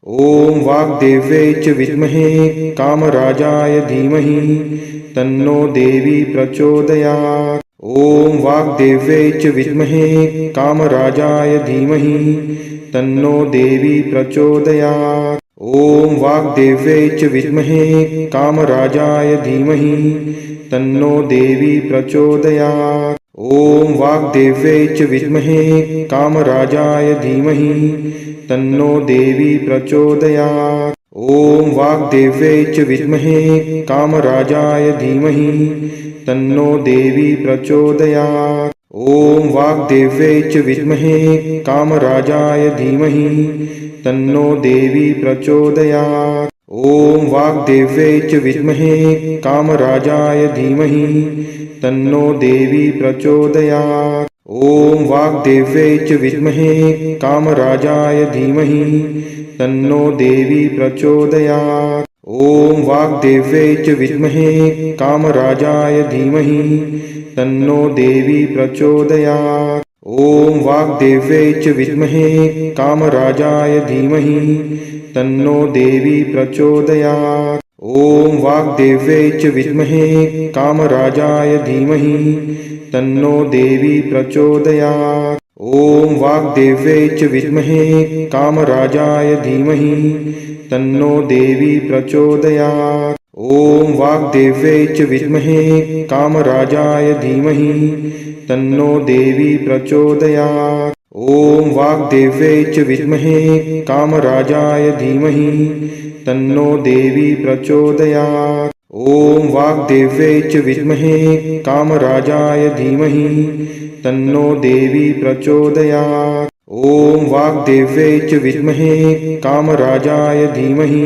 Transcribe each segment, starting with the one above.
ॐ वाग्देव्यै च विद्महे कामराजाय धीमहि तन्नो देवी प्रचोदयात्। ॐ वाग्देव्यै च विद्महे कामराजाय धीमहि तन्नो देवी प्रचोदयात्। ॐ वाग्देव्यै च विद्महे कामराजाय धीमहि तन्नो देवी प्रचोदयात्। ॐ वाग्देव्यै च विद्महे कामराजाय धीमहि तन्नो देवी प्रचोदयात्। ॐ वाग्देव्यै च विद्महे कामराजाय धीमहि तन्नो देवी प्रचोदयात्। ॐ वाग्देव्यै च विद्महे कामराजाय धीमहि तन्नो देवी प्रचोदयात्। ॐ वाग्देव्यै च विद्महे कामराजाय धीमहि तन्नो देवी प्रचोदयात्। ॐ वाग्देव्यै च विद्महे कामराजाय धीमहि तन्नो देवी प्रचोदयात्। ॐ वाग्देव्यै च विद्महे कामराजाय धीमहि तन्नो देवी प्रचोदयात्। ॐ वाग्देव्यै च विद्महे कामराजाय धीमहि तन्नो देवी प्रचोदयात्। ॐ वाग्देव्यै च विद्महे कामराजाय धीमहि तन्नो देवी प्रचोदयात्। ॐ वाग्देव्यै च विद्महे कामराजाय धीमहि तन्नो देवी प्रचोदयात्। ॐ वाग्देव्यै च विद्महे कामराजाय धीमहि तन्नो देवी प्रचोदयात्। ॐ वाग्देव्यै च विद्महे कामराजाय धीमहि तन्नो देवी प्रचोदयात्। ॐ वाग्देव्यै च विद्महे कामराजाय धीमहि तन्नो देवी प्रचोदयात्। ॐ वाग्देव्यै च विद्महे कामराजाय धीमहि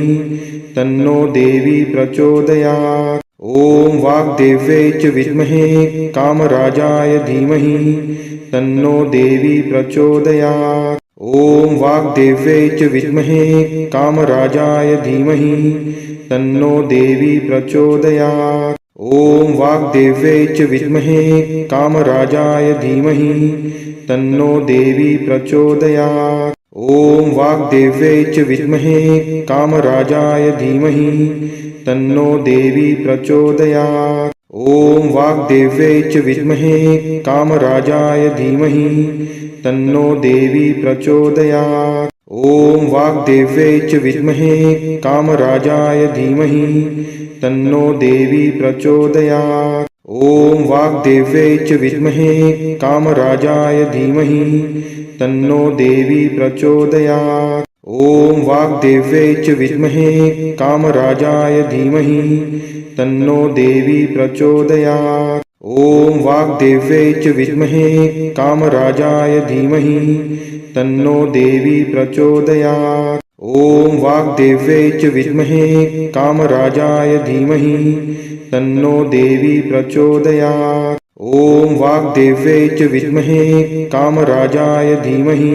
तन्नो देवी प्रचोदयात्। ॐ वाग्देव्यै च विद्महे कामराजाय धीमहि तन्नो देवी प्रचोदयात्। ॐ वाग्देव्यै च विद्महे कामराजाय धीमहि तन्नो देवी प्रचोदयात्। ॐ वाग्देव्यै च विद्महे कामराजाय धीमहि तन्नो देवी प्रचोदयात्। ॐ वाग्देव्यै च विद्महे कामराजाय धीमहि तन्नो देवी प्रचोदयात्। ॐ वाग्देव्यै च विद्महे कामराजाय धीमहि तन्नो देवी प्रचोदयात्। ॐ वाग्देव्यै च विद्महे कामराजाय धीमहि तन्नो देवी प्रचोदयात्। ॐ वाग्देव्यै च विद्महे कामराजाय धीमहि तन्नो देवी प्रचोदयात्। ॐ वाग्देव्यै च विद्महे कामराजाय धीमहि तन्नो देवी प्रचोदयात्। ॐ वाग्देव्यै च विद्महे कामराजाय धीमहि तन्नो देवी प्रचोदयात्। ॐ वाग्देव्यै च विद्महे कामराजाय धीमहि तन्नो देवी प्रचोदयात्। ॐ वाग्देव्यै च विद्महे कामराजाय धीमहि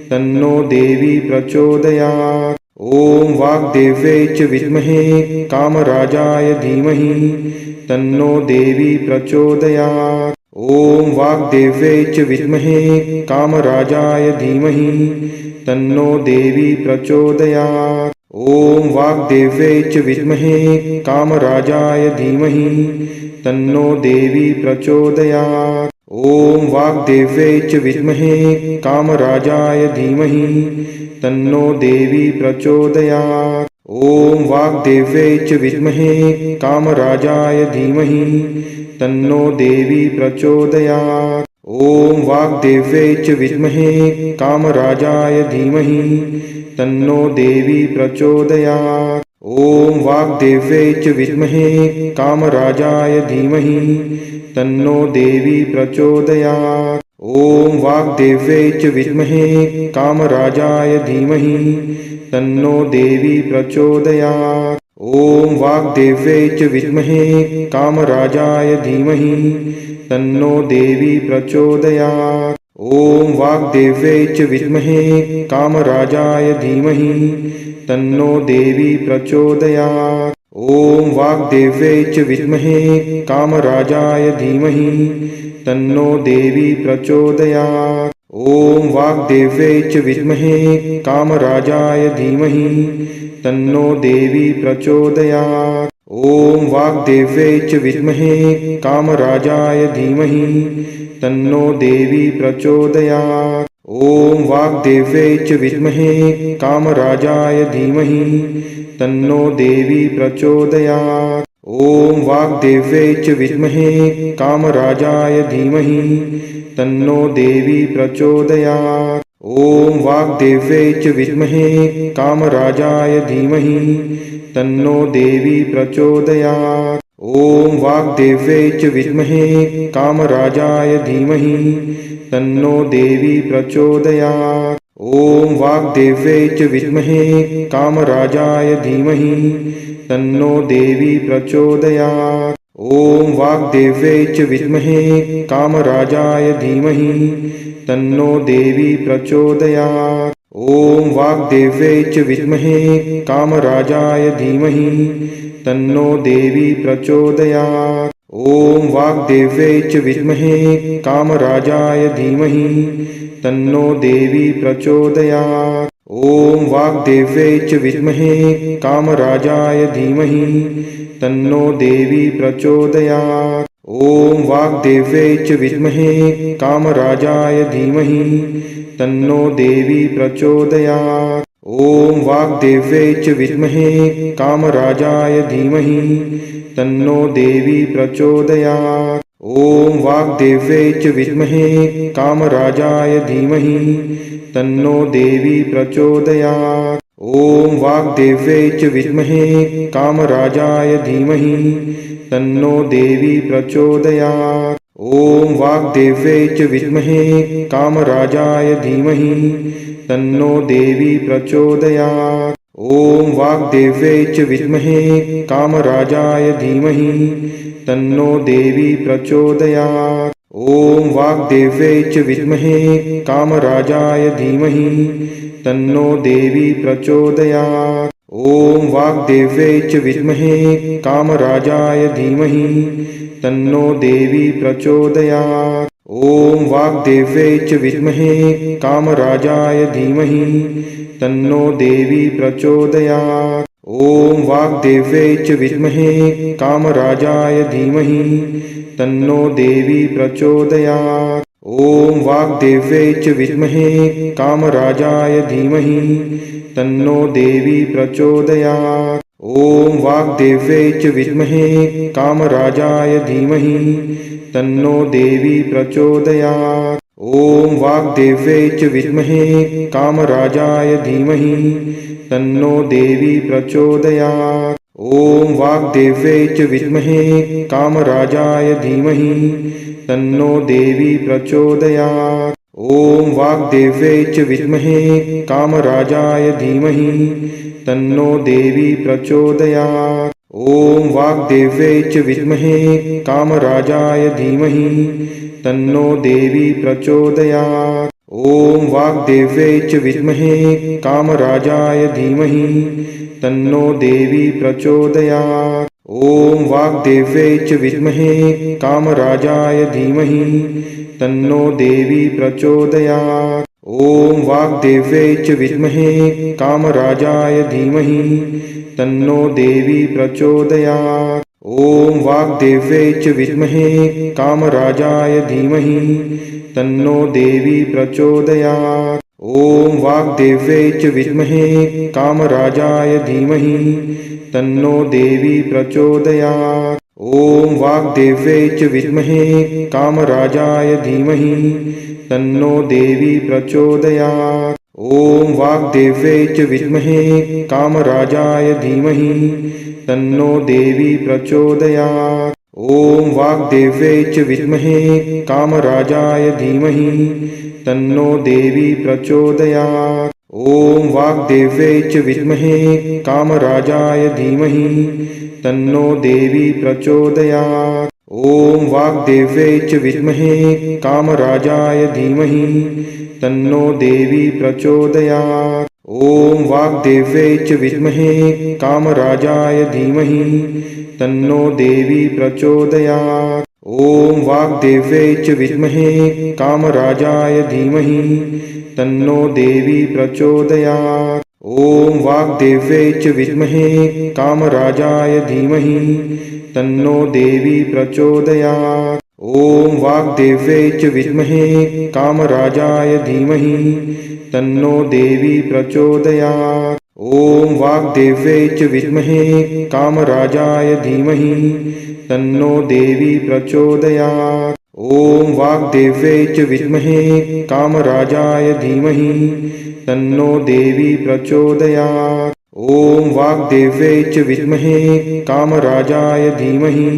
तन्नो देवी प्रचोदयात्। ॐ वाग्देव्यै च विद्महे कामराजाय धीमहि तन्नो देवी प्रचोदयात्। ॐ वाग्देव्यै च विद्महे कामराजाय धीमहि तन्नो देवी प्रचोदयात्। ॐ वाग्देव्यै च विद्महे कामराजाय धीमहि तन्नो देवी प्रचोदयात्। ॐ वाग्देव्यै च विद्महे कामराजाय धीमहि तन्नो देवी प्रचोदयात्। ॐ वाग्देव्यै च विद्महे कामराजाय धीमहि तन्नो देवी प्रचोदयात्। ॐ वाग्देव्यै च विद्महे कामराजाय धीमहि तन्नो देवी प्रचोदयात्। ॐ वाग्देव्यै च विद्महे कामराजाय धीमहि तन्नो देवी प्रचोदयात्। ॐ वाग्देव्यै च विद्महे कामराजाय धीमहि तन्नो देवी प्रचोदयात्। ॐ वाग्देव्यै च विद्महे कामराजाय धीमहि तन्नो देवी प्रचोदयात्। ॐ वाग्देव्यै च विद्महे कामराजाय धीमहि तन्नो देवी प्रचोदयात्। ॐ वाग्देव्यै च विद्महे कामराजाय धीमहि तन्नो देवी प्रचोदयात्। ॐ वाग्देव्यै च विद्महे कामराजाय धीमहि तन्नो देवी प्रचोदयात्। ॐ वाग्देव्यै च विद्महे कामराजाय धीमहि तन्नो देवी प्रचोदयात्। ॐ वाग्देव्यै च विद्महे कामराजाय धीमहि तन्नो देवी प्रचोदयात्। ॐ वाग्देव्यै च विद्महे कामराजाय धीमहि तन्नो देवी प्रचोदयात्। ॐ वाग्देव्यै च विद्महे कामराजाय धीमहि तन्नो देवी प्रचोदयात्। ॐ वाग्देव्यै च विद्महे कामराजाय धीमहि तन्नो देवी प्रचोदयात्। ॐ वाग्देव्यै च विद्महे कामराजाय धीमहि तन्नो देवी प्रचोदयात्। ॐ वाग्देव्यै च विद्महे कामराजाय धीमहि तन्नो देवी प्रचोदयात्। ॐ वाग्देव्यै च विद्महे कामराजाय धीमहि तन्नो देवी प्रचोदयात्। ॐ वाग्देव्यै च विद्महे कामराजाय धीमहि तन्नो देवी प्रचोदयात्। ॐ वाग्देव्यै च विद्महे कामराजाय धीमहि तन्नो देवी प्रचोदयात्। ॐ वाग्देव्यै च विद्महे कामराजाय धीमहि तन्नो देवी प्रचोदयात्। ॐ वाग्देव्यै च विद्महे कामराजाय धीमहि तन्नो देवी प्रचोदयात्। ॐ वाग्देव्यै च विद्महे कामराजाय धीमहि तन्नो देवी प्रचोदयात्। ॐ वाग्देव्यै च विद्महे कामराजाय धीमहि तन्नो देवी प्रचोदयात्। ॐ वाग्देव्यै च विद्महे कामराजाय धीमहि तन्नो देवी प्रचोदयात्। ॐ वाग्देव्यै च विद्महे कामराजाय धीमहि तन्नो देवी प्रचोदयात्। ॐ वाग्देव्यै च विद्महे कामराजाय धीमहि तन्नो देवी प्रचोदयात्। ॐ वाग्देव्यै च विद्महे कामराजाय धीमहि तन्नो देवी प्रचोदयात्। ॐ वाग्देव्यै च विद्महे कामराजाय धीमहि तन्नो देवी प्रचोदयात्। ॐ वाग्देव्यै च विद्महे कामराजाय धीमहि तन्नो देवी प्रचोदयात्। ॐ वाग्देव्यै च विद्महे कामराजाय धीमहि तन्नो देवी प्रचोदयात्। ॐ वाग्देव्यै च विद्महे कामराजाय धीमहि तन्नो देवी प्रचोदयात्। ॐ वाग्देव्यै च विद्महे कामराजाय धीमहि तन्नो देवी प्रचोदयात्। ॐ वाग्देव्यै च विद्महे कामराजाय धीमहि तन्नो देवी प्रचोदयात्। ॐ वाग्देव्यै च विद्महे कामराजाय धीमहि तन्नो देवी प्रचोदयात्। ॐ वाग्देव्यै च विद्महे कामराजाय धीमहि तन्नो देवी प्रचोदयात्। ॐ वाग्देव्यै च विद्महे कामराजाय धीमहि तन्नो देवी प्रचोदयात्। ॐ वाग्देव्यै च विद्महे कामराजाय धीमहि तन्नो देवी प्रचोदयात्। ॐ वाग्देव्यै च विद्महे कामराजाय धीमहि तन्नो देवी प्रचोदयात्। ॐ वाग्देव्यै च विद्महे कामराजाय धीमहि तन्नो देवी प्रचोदयात्। ॐ वाग्देव्यै च विद्महे कामराजाय धीमहि तन्नो देवी प्रचोदयात्। ॐ वाग्देव्यै च विद्महे कामराजाय धीमहि तन्नो देवी प्रचोदयात्। ॐ वाग्देव्यै च विद्महे कामराजाय धीमहि तन्नो देवी प्रचोदयात्। ॐ वाग्देव्यै च विद्महे कामराजाय धीमहि तन्नो देवी प्रचोदयात्। ॐ वाग्देव्यै च विद्महे कामराजाय धीमहि तन्नो देवी प्रचोदयात्। ॐ वाग्देव्यै च विद्महे कामराजाय धीमहि तन्नो देवी प्रचोदयात्। ॐ वाग्देव्यै च विद्महे कामराजाय धीमहि तन्नो देवी प्रचोदयात्। ॐ वाग्देव्यै च विद्महे कामराजाय धीमहि तन्नो देवी प्रचोदयात्। ॐ वाग्देव्यै च विद्महे कामराजाय धीमहि तन्नो देवी प्रचोदयात्। ॐ वाग्देव्यै च विद्महे कामराजाय धीमहि तन्नो देवी प्रचोदयात्। ॐ वाग्देव्यै च विद्महे कामराजाय धीमहि तन्नो देवी प्रचोदयात्। ॐ वाग्देव्यै च विद्महे कामराजाय धीमहि तन्नो देवी प्रचोदयात्। ॐ वाग्देव्यै च विद्महे कामराजाय धीमहि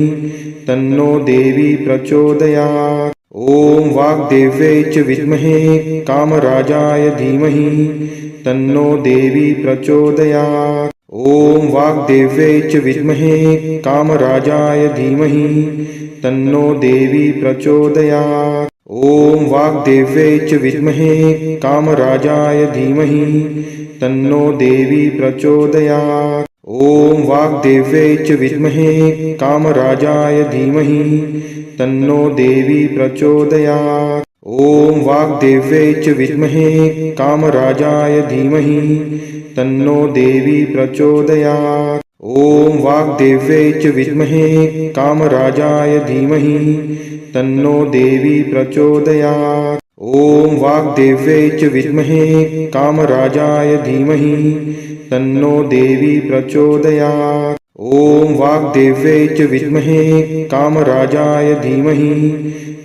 तन्नो देवी प्रचोदयात्। ॐ वाग्देव्यै च विद्महे कामराजाय धीमहि तन्नो देवी प्रचोदयात्। ॐ वाग्देव्यै च विद्महे कामराजाय धीमहि तन्नो देवी प्रचोदयात्। ॐ वाग्देव्यै च विद्महे कामराजाय धीमहि तन्नो देवी प्रचोदयात्। ॐ वाग्देव्यै च विद्महे कामराजाय धीमहि तन्नो देवी प्रचोदयात्। ॐ वाग्देव्यै च विद्महे कामराजाय धीमहि तन्नो देवी प्रचोदयात्। ॐ वाग्देव्यै च विद्महे कामराजाय धीमहि तन्नो देवी प्रचोदयात्। ॐ वाग्देव्यै च विद्महे कामराजाय धीमहि तन्नो देवी प्रचोदयात्। ॐ वाग्देव्यै च विद्महे कामराजाय धीमहि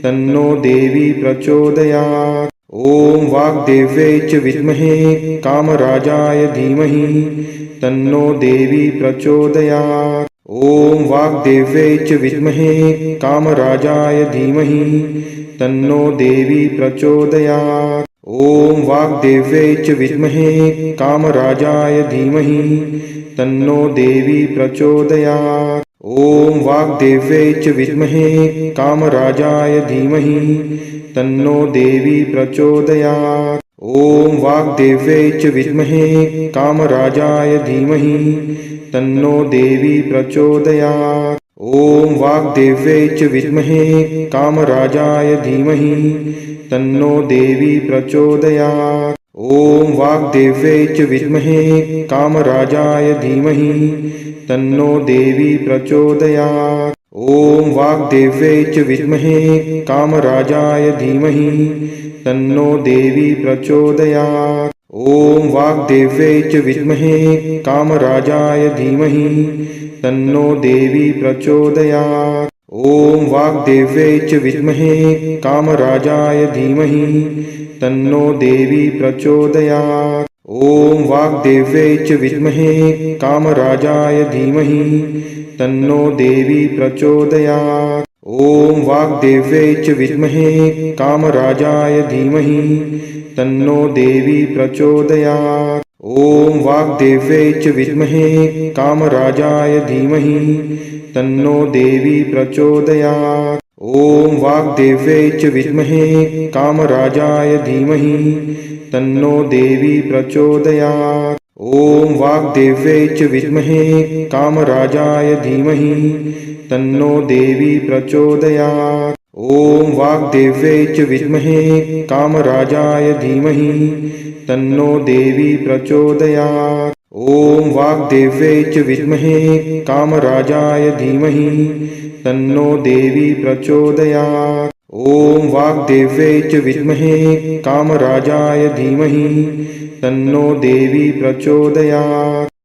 तन्नो देवी प्रचोदयात्। ॐ वाग्देव्यै च विद्महे कामराजाय धीमहि तन्नो देवी प्रचोदयात्। ॐ वाग्देव्यै च विद्महे कामराजाय धीमहि तन्नो देवी प्रचोदयात्। ॐ वाग्देव्यै च विद्महे कामराजाय धीमहि तन्नो देवी प्रचोदयात्। ॐ वाग्देव्यै च विद्महे कामराजाय धीमहि तन्नो देवी प्रचोदयात्। ॐ वाग्देव्यै च विद्महे कामराजाय धीमहि तन्नो देवी प्रचोदयात्। ॐ वाग्देव्यै च विद्महे कामराजाय धीमहि तन्नो देवी प्रचोदयात्। ॐ वाग्देव्यै च विद्महे कामराजाय धीमहि तन्नो देवी प्रचोदयात्। ॐ वाग्देव्यै च विद्महे कामराजाय धीमहि तन्नो देवी प्रचोदयात्। ॐ वाग्देव्यै च विद्महे कामराजाय धीमहि तन्नो देवी प्रचोदयात्। ॐ वाग्देव्यै च विद्महे कामराजाय धीमहि तन्नो देवी प्रचोदयात्। ॐ वाग्देव्यै च विद्महे कामराजाय धीमहि तन्नो देवी प्रचोदयात्। ॐ वाग्देव्यै च विद्महे कामराजाय धीमहि तन्नो देवी प्रचोदयात्। ॐ वाग्देव्यै च विद्महे कामराजाय धीमहि तन्नो देवी प्रचोदयात्। ॐ वाग्देव्यै च विद्महे कामराजाय धीमहि तन्नो देवी प्रचोदयात्। ॐ वाग्देव्यै च विद्महे कामराजाय धीमहि तन्नो देवी प्रचोदयात्। ॐ वाग्देव्यै च विद्महे कामराजाय धीमहि तन्नो देवी प्रचोदयात्। ॐ वाग्देव्यै च विद्महे कामराजाय धीमहि तन्नो देवी प्रचोदयात्। ॐ वाग्देव्यै च विद्महे कामराजाय धीमहि तन्नो देवी प्रचोदयात्।